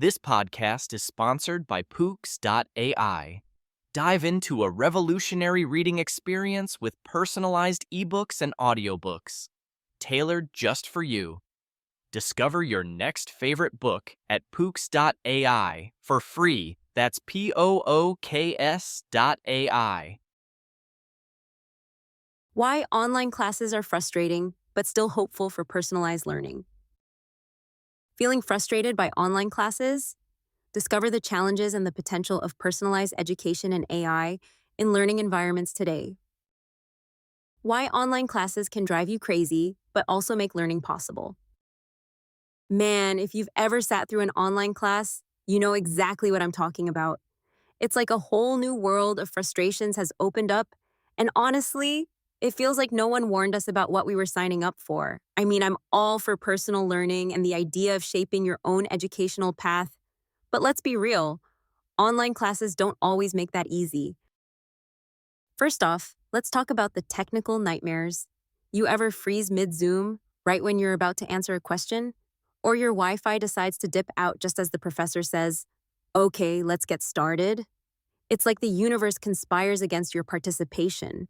This podcast is sponsored by Pooks.ai. Dive into a revolutionary reading experience with personalized ebooks and audiobooks, tailored just for you. Discover your next favorite book at Pooks.ai for free. That's POOKS.ai. Why online classes are frustrating, but still hopeful for personalized learning. Feeling frustrated by online classes? Discover the challenges and the potential of personalized education and AI in learning environments today. Why online classes can drive you crazy, but also make learning possible. Man, if you've ever sat through an online class, you know exactly what I'm talking about. It's like a whole new world of frustrations has opened up, and honestly, it feels like no one warned us about what we were signing up for. I mean, I'm all for personal learning and the idea of shaping your own educational path, but let's be real, online classes don't always make that easy. First off, let's talk about the technical nightmares. You ever freeze mid-Zoom right when you're about to answer a question? Or your Wi-Fi decides to dip out just as the professor says, "Okay, let's get started." It's like the universe conspires against your participation.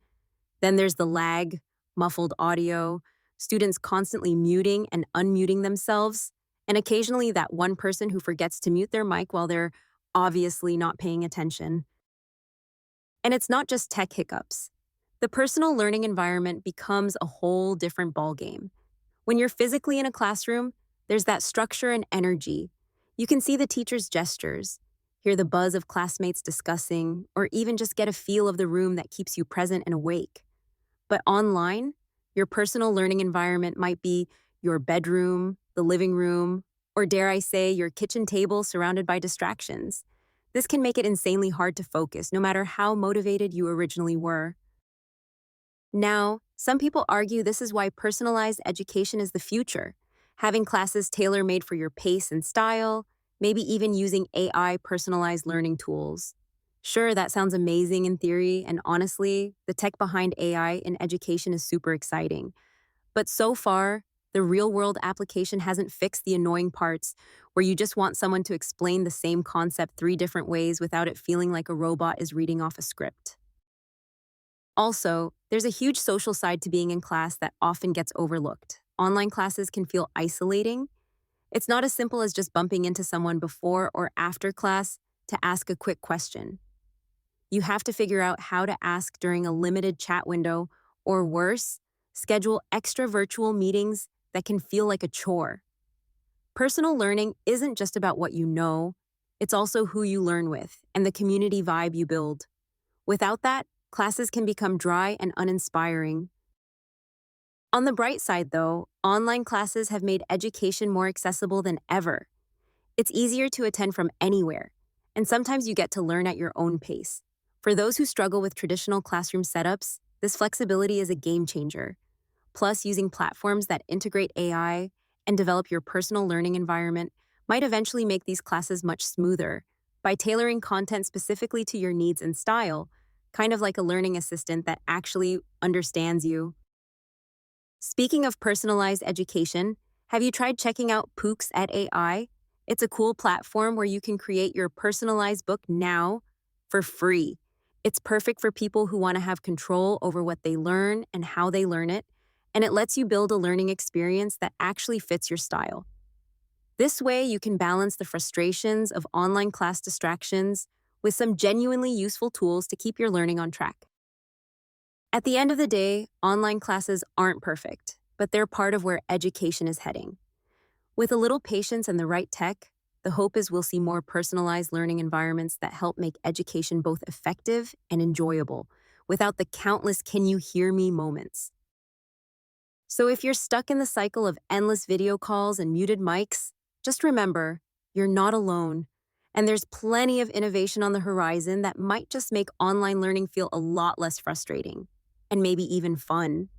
Then there's the lag, muffled audio, students constantly muting and unmuting themselves, and occasionally that one person who forgets to mute their mic while they're obviously not paying attention. And it's not just tech hiccups. The personal learning environment becomes a whole different ballgame. When you're physically in a classroom, there's that structure and energy. You can see the teacher's gestures, hear the buzz of classmates discussing, or even just get a feel of the room that keeps you present and awake. But online, your personal learning environment might be your bedroom, the living room, or dare I say, your kitchen table surrounded by distractions. This can make it insanely hard to focus, no matter how motivated you originally were. Now, some people argue this is why personalized education is the future, having classes tailor-made for your pace and style, maybe even using AI personalized learning tools. Sure, that sounds amazing in theory, and honestly, the tech behind AI in education is super exciting. But so far, the real-world application hasn't fixed the annoying parts where you just want someone to explain the same concept three different ways without it feeling like a robot is reading off a script. Also, there's a huge social side to being in class that often gets overlooked. Online classes can feel isolating. It's not as simple as just bumping into someone before or after class to ask a quick question. You have to figure out how to ask during a limited chat window, or worse, schedule extra virtual meetings that can feel like a chore. Personal learning isn't just about what you know, it's also who you learn with and the community vibe you build. Without that, classes can become dry and uninspiring. On the bright side, though, online classes have made education more accessible than ever. It's easier to attend from anywhere, and sometimes you get to learn at your own pace. For those who struggle with traditional classroom setups, this flexibility is a game changer. Plus, using platforms that integrate AI and develop your personal learning environment might eventually make these classes much smoother by tailoring content specifically to your needs and style, kind of like a learning assistant that actually understands you. Speaking of personalized education, have you tried checking out Pooks.ai? It's a cool platform where you can create your personalized book now for free. It's perfect for people who want to have control over what they learn and how they learn it, and it lets you build a learning experience that actually fits your style. This way, you can balance the frustrations of online class distractions with some genuinely useful tools to keep your learning on track. At the end of the day, online classes aren't perfect, but they're part of where education is heading. With a little patience and the right tech, the hope is we'll see more personalized learning environments that help make education both effective and enjoyable, without the countless "can you hear me" moments. So if you're stuck in the cycle of endless video calls and muted mics, just remember, you're not alone. And there's plenty of innovation on the horizon that might just make online learning feel a lot less frustrating, and maybe even fun.